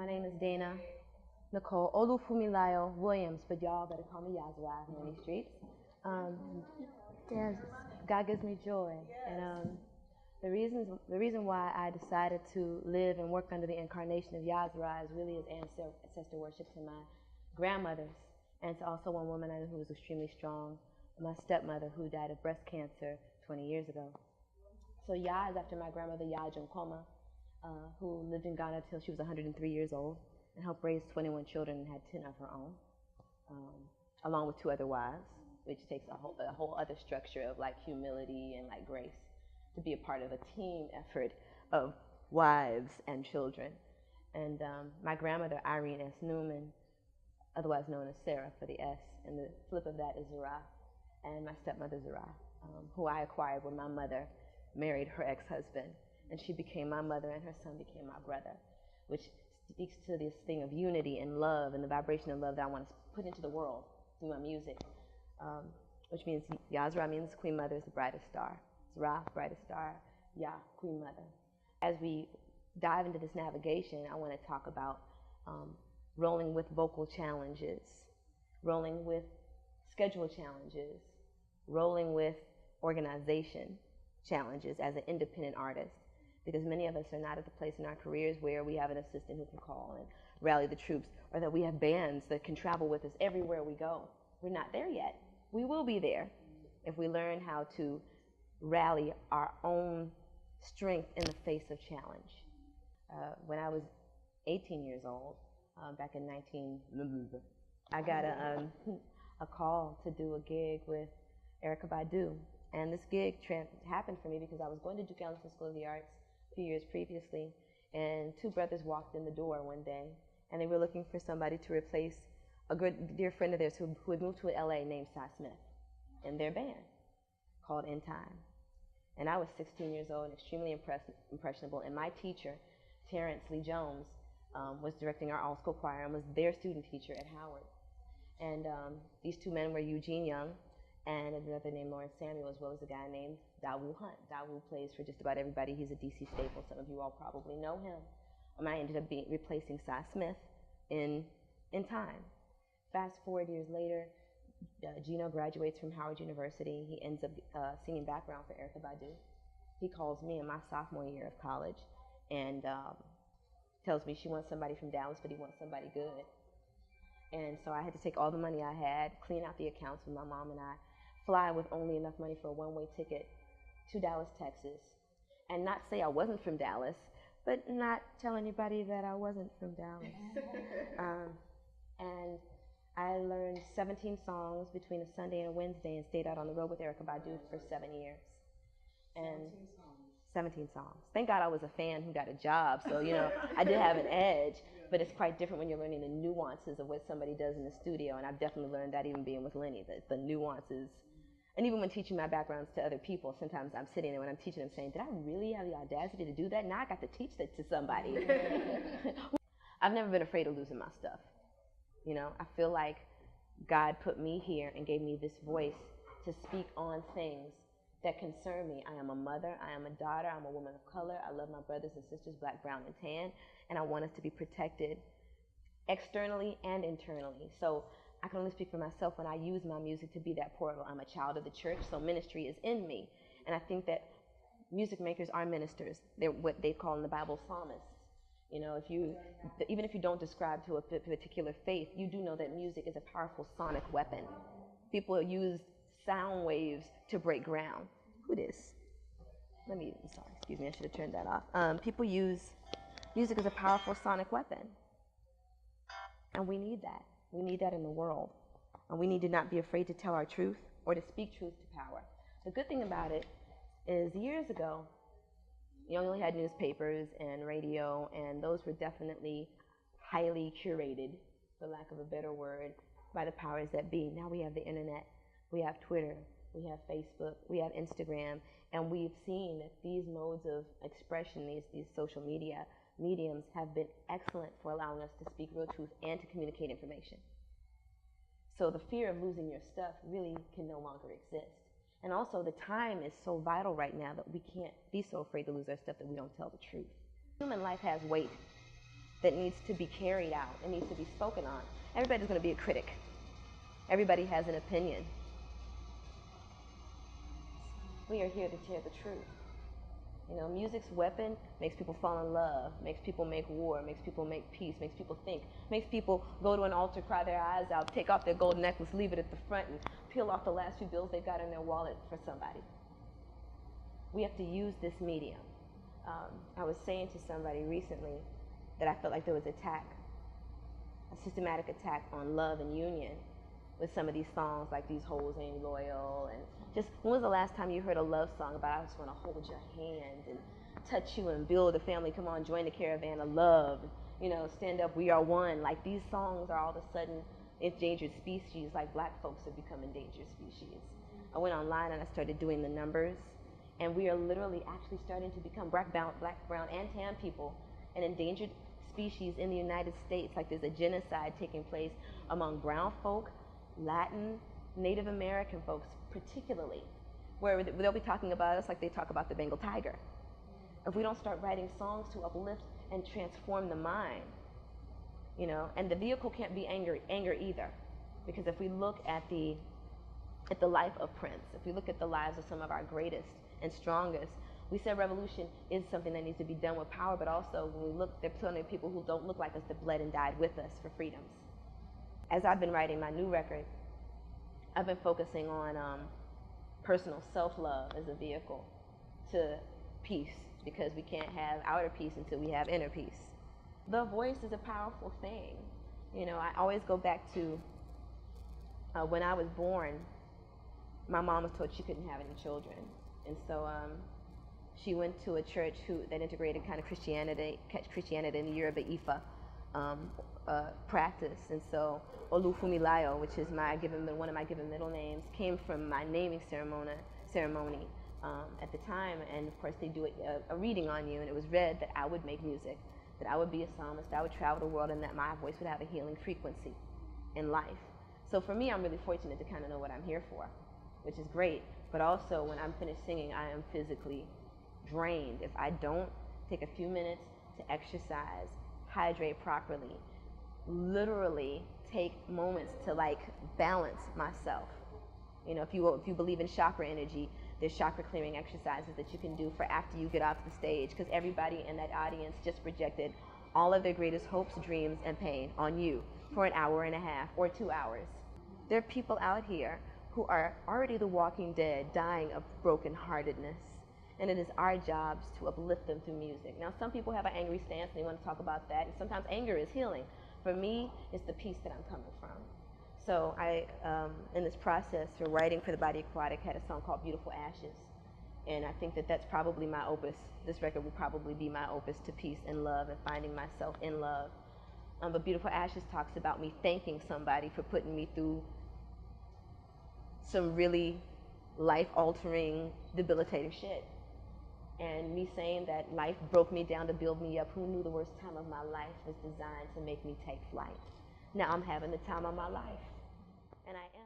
My name is Dana Nicole Olufumilayo Williams, but y'all better call me Yahzarah in many streets. Yes, God gives me joy, and the reason why I decided to live and work under the incarnation of Yahzarah is really as ancestor worship to my grandmothers, and to also one woman I knew who was extremely strong, my stepmother who died of breast cancer 20 years ago. So Yah is after my grandmother Yahzarah, who lived in Ghana till she was 103 years old and helped raise 21 children and had 10 of her own, along with 2 other wives, which takes a whole other structure of like humility and like grace to be a part of a team effort of wives and children. And my grandmother, Irene S. Newman, otherwise known as Sarah for the S, and the flip of that is Zarah, and my stepmother Zarah, who I acquired when my mother married her ex-husband, and she became my mother and her son became my brother, which speaks to this thing of unity and love and the vibration of love that I want to put into the world through my music, which means Yahzarah means Queen Mother is the brightest star. Zarah, brightest star, Yah, Queen Mother. As we dive into this navigation, I want to talk about rolling with vocal challenges, rolling with schedule challenges, rolling with organization challenges as an independent artist, because many of us are not at the place in our careers where we have an assistant who can call and rally the troops, or that we have bands that can travel with us everywhere we go. We're not there yet. We will be there if we learn how to rally our own strength in the face of challenge. When I was 18 years old, back in I got a call to do a gig with Erykah Badu. And this gig happened for me because I was going to Duke Ellington School of the Arts a few years previously, and 2 brothers walked in the door one day, and they were looking for somebody to replace a good dear friend of theirs who had moved to LA named Cy Smith in their band called In Time. And I was 16 years old and extremely impressionable, and my teacher, Terrence Lee Jones, was directing our all-school choir and was their student teacher at Howard. And these 2 men were Eugene Young and another named Lawrence Samuel, as well as a guy named Dawu Hunt. Dawu plays for just about everybody. He's a DC staple. Some of you all probably know him. I ended up replacing Cy Smith in Time. Fast forward years later, Gino graduates from Howard University. He ends up singing background for Erykah Badu. He calls me in my sophomore year of college and tells me she wants somebody from Dallas, but he wants somebody good. And so I had to take all the money I had, clean out the accounts with my mom and I, fly with only enough money for a one-way ticket to Dallas, Texas, and not say I wasn't from Dallas, but not tell anybody that I wasn't from Dallas. And I learned 17 songs between a Sunday and a Wednesday and stayed out on the road with Erykah Badu for 7 years. And 17 songs. Thank God I was a fan who got a job, so I did have an edge, but it's quite different when you're learning the nuances of what somebody does in the studio, and I've definitely learned that even being with Lenny, the nuances. And even when teaching my backgrounds to other people, sometimes I'm sitting there when I'm teaching them saying, did I really have the audacity to do that? Now I got to teach that to somebody. I've never been afraid of losing my stuff. I feel like God put me here and gave me this voice to speak on things that concern me. I am a mother, I am a daughter, I'm a woman of color, I love my brothers and sisters, black, brown, and tan, and I want us to be protected externally and internally. So I can only speak for myself when I use my music to be that portal. I'm a child of the church, so ministry is in me. And I think that music makers are ministers. They're what they call in the Bible psalmists. Even if you don't describe to a particular faith, you do know that music is a powerful sonic weapon. People use sound waves to break ground. Who this? Excuse me, I should have turned that off. People use music as a powerful sonic weapon. And we need that. We need that in the world. And we need to not be afraid to tell our truth or to speak truth to power. The good thing about it is years ago, you only had newspapers and radio, and those were definitely highly curated, for lack of a better word, by the powers that be. Now we have the internet, we have Twitter, we have Facebook, we have Instagram, and we've seen that these modes of expression, these social media mediums have been excellent for allowing us to speak real truth and to communicate information. So the fear of losing your stuff really can no longer exist. And also the time is so vital right now that we can't be so afraid to lose our stuff that we don't tell the truth. Human life has weight. that needs to be carried out and needs to be spoken on. Everybody's going to be a critic. Everybody has an opinion. We are here to tell the truth. You know, music's weapon makes people fall in love, makes people make war, makes people make peace, makes people think, makes people go to an altar, cry their eyes out, take off their gold necklace, leave it at the front, and peel off the last few bills they've got in their wallet for somebody. We have to use this medium. I was saying to somebody recently that I felt like there was a systematic attack on love and union with some of these songs, like These Hoes Ain't Loyal, and just, when was the last time you heard a love song about I just want to hold your hand and touch you and build a family, come on, join the caravan of love, you know, stand up, we are one. Like, these songs are all of a sudden endangered species, like black folks have become endangered species. I went online and I started doing the numbers, and we are literally actually starting to become black, brown, and tan people an endangered species in the United States. Like, there's a genocide taking place among brown folk, Latin, Native American folks particularly, where they'll be talking about us like they talk about the Bengal tiger. If we don't start writing songs to uplift and transform the mind, you know, and the vehicle can't be anger either, because if we look at the life of Prince, if we look at the lives of some of our greatest and strongest, we said revolution is something that needs to be done with power, but also when we look, there are plenty of people who don't look like us that bled and died with us for freedoms. As I've been writing my new record, I've been focusing on personal self-love as a vehicle to peace, because we can't have outer peace until we have inner peace. The voice is a powerful thing. You know, I always go back to when I was born, my mom was told she couldn't have any children. And so she went to a church that integrated kind of Christianity in the year of the Ifa practice. And so Olufumilayo, which is one of my given middle names, came from my naming ceremony at the time. And of course they do a reading on you, and it was read that I would make music, that I would be a psalmist, I would travel the world, and that my voice would have a healing frequency in life. So for me, I'm really fortunate to kind of know what I'm here for, which is great. But also, when I'm finished singing, I am physically drained. If I don't take a few minutes to exercise, hydrate properly, literally take moments to like balance myself. You know, if you believe in chakra energy, there's chakra clearing exercises that you can do for after you get off the stage, because everybody in that audience just projected all of their greatest hopes, dreams, and pain on you for an hour and a half or 2 hours. There are people out here who are already the walking dead, dying of brokenheartedness. And it is our jobs to uplift them through music. Now, some people have an angry stance and they want to talk about that, and sometimes anger is healing. For me, it's the peace that I'm coming from. So I, in this process for writing for the Body Aquatic, had a song called Beautiful Ashes. And I think that that's probably my opus. This record will probably be my opus to peace and love and finding myself in love. But Beautiful Ashes talks about me thanking somebody for putting me through some really life-altering, debilitating shit. And me saying that life broke me down to build me up. Who knew the worst time of my life was designed to make me take flight? Now I'm having the time of my life. And I am.